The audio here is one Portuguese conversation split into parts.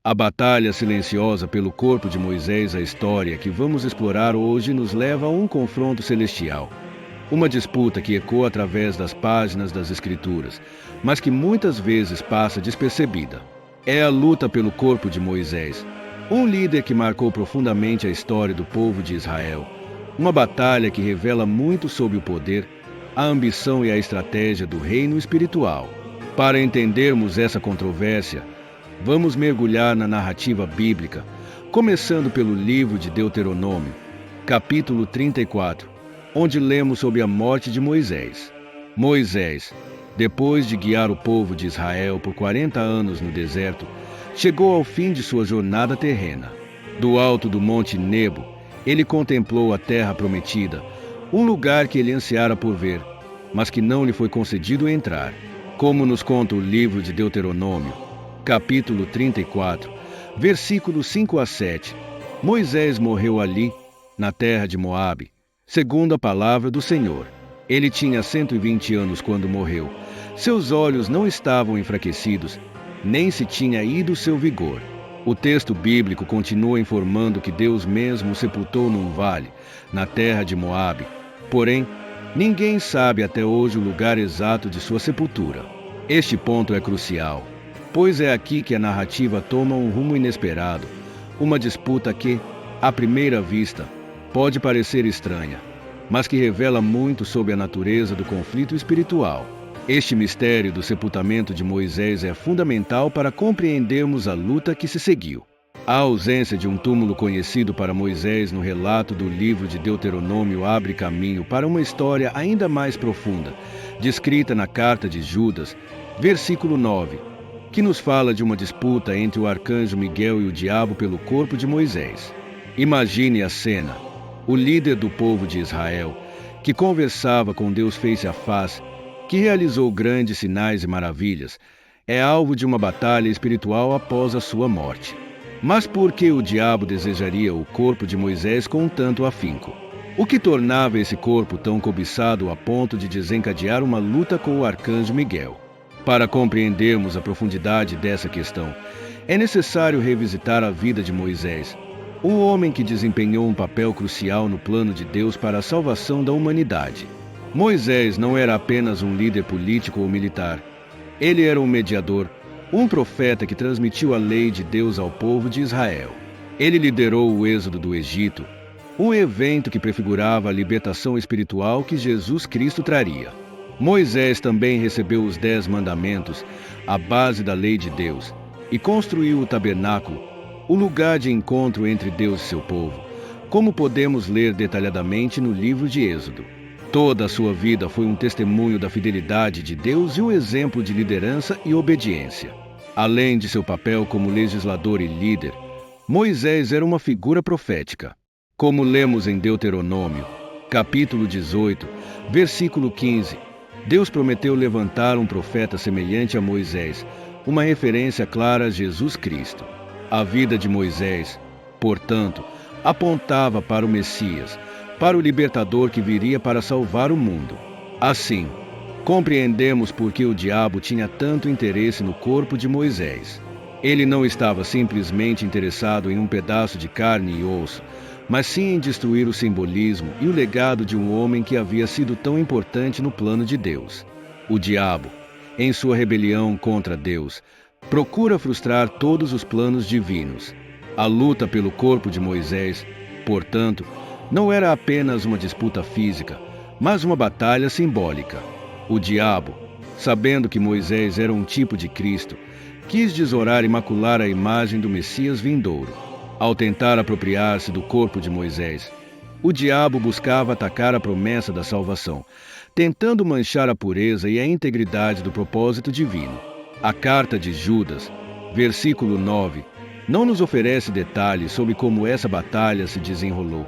A batalha silenciosa pelo corpo de Moisés, a história que vamos explorar hoje, nos leva a um confronto celestial. Uma disputa que ecoa através das páginas das Escrituras, mas que muitas vezes passa despercebida. É a luta pelo corpo de Moisés, um líder que marcou profundamente a história do povo de Israel. Uma batalha que revela muito sobre o poder, a ambição e a estratégia do reino espiritual. Para entendermos essa controvérsia, vamos mergulhar na narrativa bíblica, começando pelo livro de Deuteronômio, capítulo 34, onde lemos sobre a morte de Moisés. Moisés, depois de guiar o povo de Israel por 40 anos no deserto, chegou ao fim de sua jornada terrena. Do alto do Monte Nebo, ele contemplou a terra prometida, um lugar que ele ansiara por ver, mas que não lhe foi concedido entrar. Como nos conta o livro de Deuteronômio, capítulo 34, versículos 5 a 7, Moisés morreu ali, na terra de Moabe, segundo a palavra do Senhor. Ele tinha 120 anos quando morreu. Seus olhos não estavam enfraquecidos, nem se tinha ido seu vigor. O texto bíblico continua informando que Deus mesmo o sepultou num vale, na terra de Moabe. Porém, ninguém sabe até hoje o lugar exato de sua sepultura. Este ponto é crucial, pois é aqui que a narrativa toma um rumo inesperado, uma disputa que, à primeira vista, pode parecer estranha, mas que revela muito sobre a natureza do conflito espiritual. Este mistério do sepultamento de Moisés é fundamental para compreendermos a luta que se seguiu. A ausência de um túmulo conhecido para Moisés no relato do livro de Deuteronômio abre caminho para uma história ainda mais profunda, descrita na carta de Judas, versículo 9, que nos fala de uma disputa entre o arcanjo Miguel e o diabo pelo corpo de Moisés. Imagine a cena: o líder do povo de Israel, que conversava com Deus face a face, que realizou grandes sinais e maravilhas, é alvo de uma batalha espiritual após a sua morte. Mas por que o diabo desejaria o corpo de Moisés com tanto afinco? O que tornava esse corpo tão cobiçado a ponto de desencadear uma luta com o arcanjo Miguel? Para compreendermos a profundidade dessa questão, é necessário revisitar a vida de Moisés, um homem que desempenhou um papel crucial no plano de Deus para a salvação da humanidade. Moisés não era apenas um líder político ou militar. Ele era um mediador, um profeta que transmitiu a lei de Deus ao povo de Israel. Ele liderou o êxodo do Egito, um evento que prefigurava a libertação espiritual que Jesus Cristo traria. Moisés também recebeu os 10 mandamentos, a base da lei de Deus, e construiu o tabernáculo, o lugar de encontro entre Deus e seu povo, como podemos ler detalhadamente no livro de Êxodo. Toda a sua vida foi um testemunho da fidelidade de Deus e um exemplo de liderança e obediência. Além de seu papel como legislador e líder, Moisés era uma figura profética. Como lemos em Deuteronômio, capítulo 18, versículo 15, Deus prometeu levantar um profeta semelhante a Moisés, uma referência clara a Jesus Cristo. A vida de Moisés, portanto, apontava para o Messias, para o libertador que viria para salvar o mundo. Assim, compreendemos por que o diabo tinha tanto interesse no corpo de Moisés. Ele não estava simplesmente interessado em um pedaço de carne e osso, mas sim em destruir o simbolismo e o legado de um homem que havia sido tão importante no plano de Deus. O diabo, em sua rebelião contra Deus, procura frustrar todos os planos divinos. A luta pelo corpo de Moisés, portanto, não era apenas uma disputa física, mas uma batalha simbólica. O diabo, sabendo que Moisés era um tipo de Cristo, quis desonrar e macular a imagem do Messias vindouro. Ao tentar apropriar-se do corpo de Moisés, o diabo buscava atacar a promessa da salvação, tentando manchar a pureza e a integridade do propósito divino. A carta de Judas, versículo 9, não nos oferece detalhes sobre como essa batalha se desenrolou,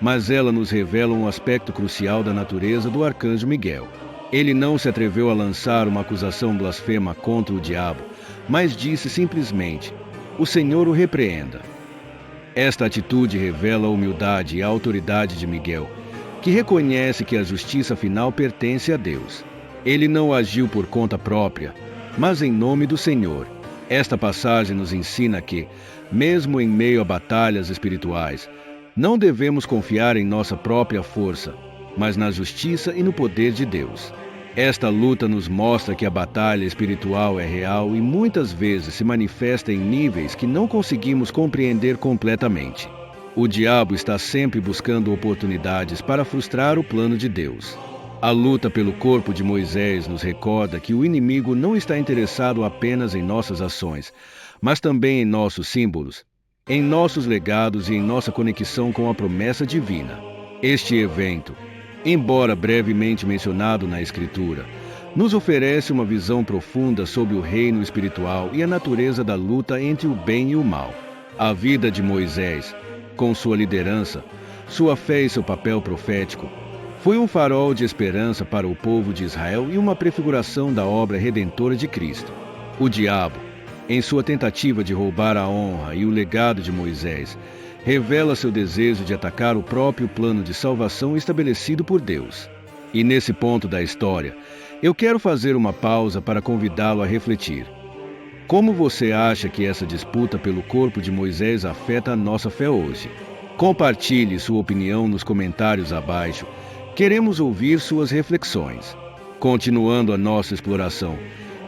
mas ela nos revela um aspecto crucial da natureza do arcanjo Miguel. Ele não se atreveu a lançar uma acusação blasfema contra o diabo, mas disse simplesmente: "O Senhor o repreenda." Esta atitude revela a humildade e a autoridade de Miguel, que reconhece que a justiça final pertence a Deus. Ele não agiu por conta própria, mas em nome do Senhor. Esta passagem nos ensina que, mesmo em meio a batalhas espirituais, não devemos confiar em nossa própria força, mas na justiça e no poder de Deus. Esta luta nos mostra que a batalha espiritual é real e muitas vezes se manifesta em níveis que não conseguimos compreender completamente. O diabo está sempre buscando oportunidades para frustrar o plano de Deus. A luta pelo corpo de Moisés nos recorda que o inimigo não está interessado apenas em nossas ações, mas também em nossos símbolos, em nossos legados e em nossa conexão com a promessa divina. Este evento, embora brevemente mencionado na Escritura, nos oferece uma visão profunda sobre o reino espiritual e a natureza da luta entre o bem e o mal. A vida de Moisés, com sua liderança, sua fé e seu papel profético, foi um farol de esperança para o povo de Israel e uma prefiguração da obra redentora de Cristo. O diabo, em sua tentativa de roubar a honra e o legado de Moisés, revela seu desejo de atacar o próprio plano de salvação estabelecido por Deus. E nesse ponto da história, eu quero fazer uma pausa para convidá-lo a refletir. Como você acha que essa disputa pelo corpo de Moisés afeta a nossa fé hoje? Compartilhe sua opinião nos comentários abaixo. Queremos ouvir suas reflexões. Continuando a nossa exploração,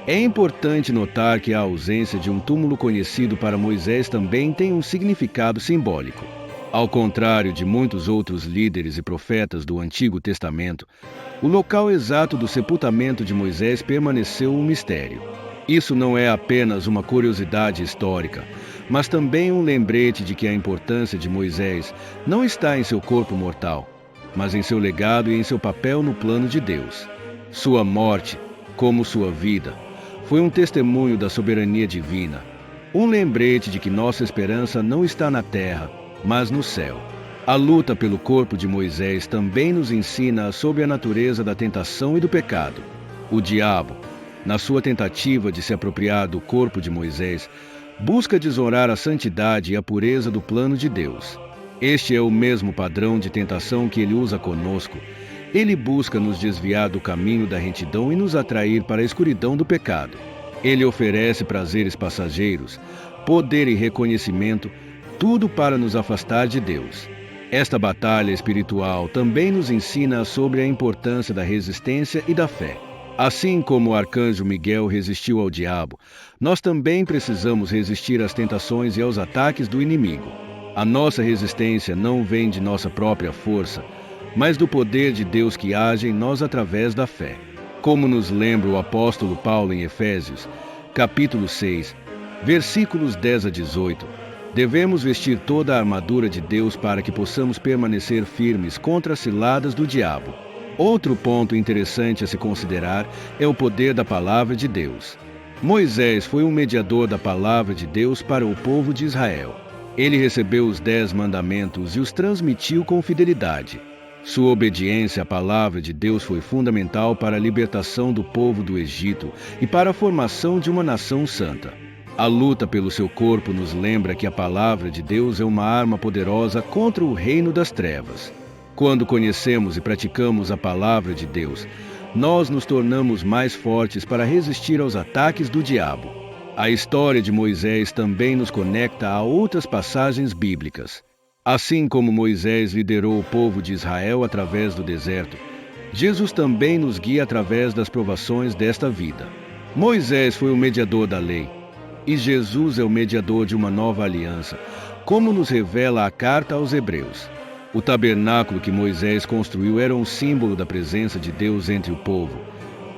é importante notar que a ausência de um túmulo conhecido para Moisés também tem um significado simbólico. Ao contrário de muitos outros líderes e profetas do Antigo Testamento, o local exato do sepultamento de Moisés permaneceu um mistério. Isso não é apenas uma curiosidade histórica, mas também um lembrete de que a importância de Moisés não está em seu corpo mortal, mas em seu legado e em seu papel no plano de Deus. Sua morte, como sua vida, foi um testemunho da soberania divina, um lembrete de que nossa esperança não está na terra, mas no céu. A luta pelo corpo de Moisés também nos ensina sobre a natureza da tentação e do pecado. O diabo, na sua tentativa de se apropriar do corpo de Moisés, busca desonrar a santidade e a pureza do plano de Deus. Este é o mesmo padrão de tentação que ele usa conosco. Ele busca nos desviar do caminho da retidão e nos atrair para a escuridão do pecado. Ele oferece prazeres passageiros, poder e reconhecimento, tudo para nos afastar de Deus. Esta batalha espiritual também nos ensina sobre a importância da resistência e da fé. Assim como o arcanjo Miguel resistiu ao diabo, nós também precisamos resistir às tentações e aos ataques do inimigo. A nossa resistência não vem de nossa própria força, mas do poder de Deus que age em nós através da fé. Como nos lembra o apóstolo Paulo em Efésios, capítulo 6, versículos 10 a 18, devemos vestir toda a armadura de Deus para que possamos permanecer firmes contra as ciladas do diabo. Outro ponto interessante a se considerar é o poder da palavra de Deus. Moisés foi um mediador da palavra de Deus para o povo de Israel. Ele recebeu os 10 mandamentos e os transmitiu com fidelidade. Sua obediência à palavra de Deus foi fundamental para a libertação do povo do Egito e para a formação de uma nação santa. A luta pelo seu corpo nos lembra que a palavra de Deus é uma arma poderosa contra o reino das trevas. Quando conhecemos e praticamos a palavra de Deus, nós nos tornamos mais fortes para resistir aos ataques do diabo. A história de Moisés também nos conecta a outras passagens bíblicas. Assim como Moisés liderou o povo de Israel através do deserto, Jesus também nos guia através das provações desta vida. Moisés foi o mediador da lei, e Jesus é o mediador de uma nova aliança, como nos revela a carta aos Hebreus. O tabernáculo que Moisés construiu era um símbolo da presença de Deus entre o povo,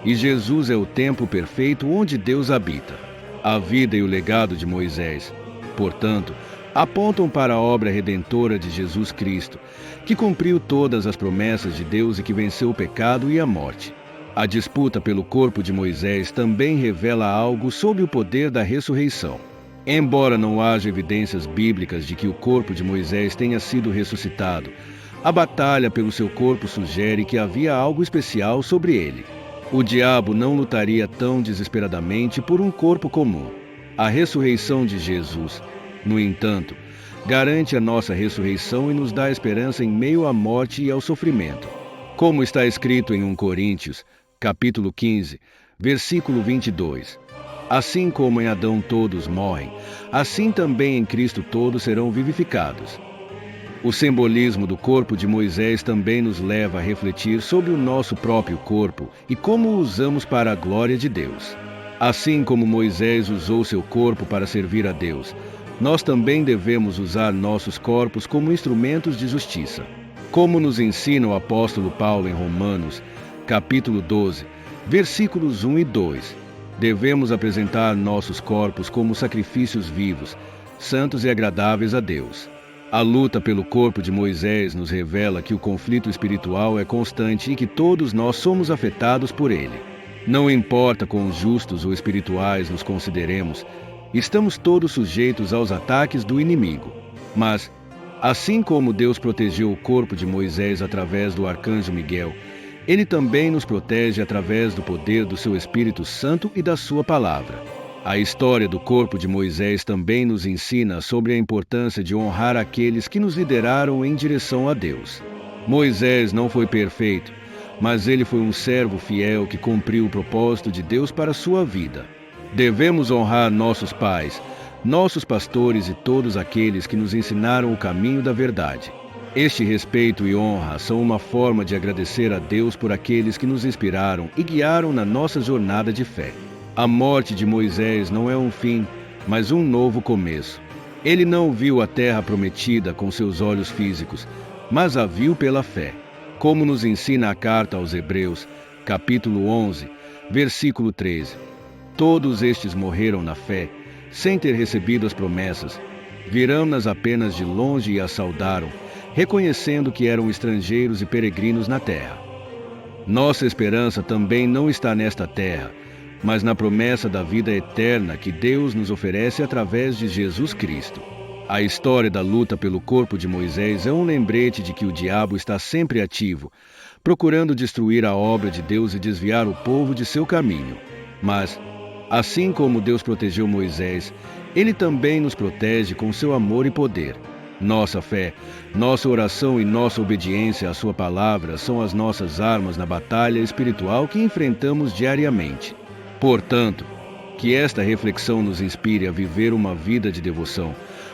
e Jesus é o templo perfeito onde Deus habita. A vida e o legado de Moisés, portanto, apontam para a obra redentora de Jesus Cristo, que cumpriu todas as promessas de Deus e que venceu o pecado e a morte. A disputa pelo corpo de Moisés também revela algo sobre o poder da ressurreição. Embora não haja evidências bíblicas de que o corpo de Moisés tenha sido ressuscitado, a batalha pelo seu corpo sugere que havia algo especial sobre ele. O diabo não lutaria tão desesperadamente por um corpo comum. A ressurreição de Jesus, no entanto, garante a nossa ressurreição e nos dá esperança em meio à morte e ao sofrimento. Como está escrito em 1 Coríntios, capítulo 15, versículo 22. Assim como em Adão todos morrem, assim também em Cristo todos serão vivificados. O simbolismo do corpo de Moisés também nos leva a refletir sobre o nosso próprio corpo e como o usamos para a glória de Deus. Assim como Moisés usou seu corpo para servir a Deus, nós também devemos usar nossos corpos como instrumentos de justiça. Como nos ensina o apóstolo Paulo em Romanos, capítulo 12, versículos 1 e 2, devemos apresentar nossos corpos como sacrifícios vivos, santos e agradáveis a Deus. A luta pelo corpo de Moisés nos revela que o conflito espiritual é constante e que todos nós somos afetados por ele. Não importa quão justos ou espirituais nos consideremos, estamos todos sujeitos aos ataques do inimigo. Mas, assim como Deus protegeu o corpo de Moisés através do arcanjo Miguel, ele também nos protege através do poder do seu Espírito Santo e da sua palavra. A história do corpo de Moisés também nos ensina sobre a importância de honrar aqueles que nos lideraram em direção a Deus. Moisés não foi perfeito, mas ele foi um servo fiel que cumpriu o propósito de Deus para a sua vida. Devemos honrar nossos pais, nossos pastores e todos aqueles que nos ensinaram o caminho da verdade. Este respeito e honra são uma forma de agradecer a Deus por aqueles que nos inspiraram e guiaram na nossa jornada de fé. A morte de Moisés não é um fim, mas um novo começo. Ele não viu a terra prometida com seus olhos físicos, mas a viu pela fé. Como nos ensina a carta aos Hebreus, capítulo 11, versículo 13. Todos estes morreram na fé, sem ter recebido as promessas. Viram-nas apenas de longe e as saudaram, reconhecendo que eram estrangeiros e peregrinos na terra. Nossa esperança também não está nesta terra, mas na promessa da vida eterna que Deus nos oferece através de Jesus Cristo. A história da luta pelo corpo de Moisés é um lembrete de que o diabo está sempre ativo, procurando destruir a obra de Deus e desviar o povo de seu caminho. Mas, assim como Deus protegeu Moisés, ele também nos protege com seu amor e poder. Nossa fé, nossa oração e nossa obediência à sua palavra são as nossas armas na batalha espiritual que enfrentamos diariamente. Portanto, que esta reflexão nos inspire a viver uma vida de devoção,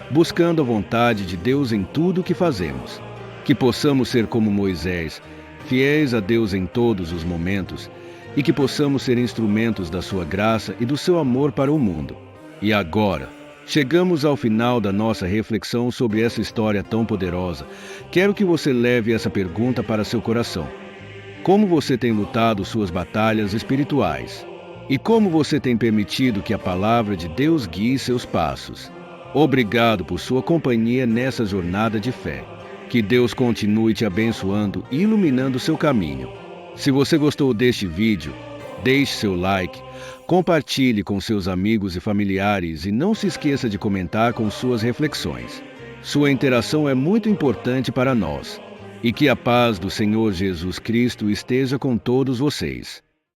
buscando a vontade de Deus em tudo o que fazemos. Que possamos ser como Moisés, fiéis a Deus em todos os momentos, e que possamos ser instrumentos da sua graça e do seu amor para o mundo. E agora, chegamos ao final da nossa reflexão sobre essa história tão poderosa. Quero que você leve essa pergunta para seu coração. Como você tem lutado suas batalhas espirituais? E como você tem permitido que a palavra de Deus guie seus passos? Obrigado por sua companhia nessa jornada de fé. Que Deus continue te abençoando e iluminando seu caminho. Se você gostou deste vídeo, deixe seu like, compartilhe com seus amigos e familiares e não se esqueça de comentar com suas reflexões. Sua interação é muito importante para nós. E que a paz do Senhor Jesus Cristo esteja com todos vocês.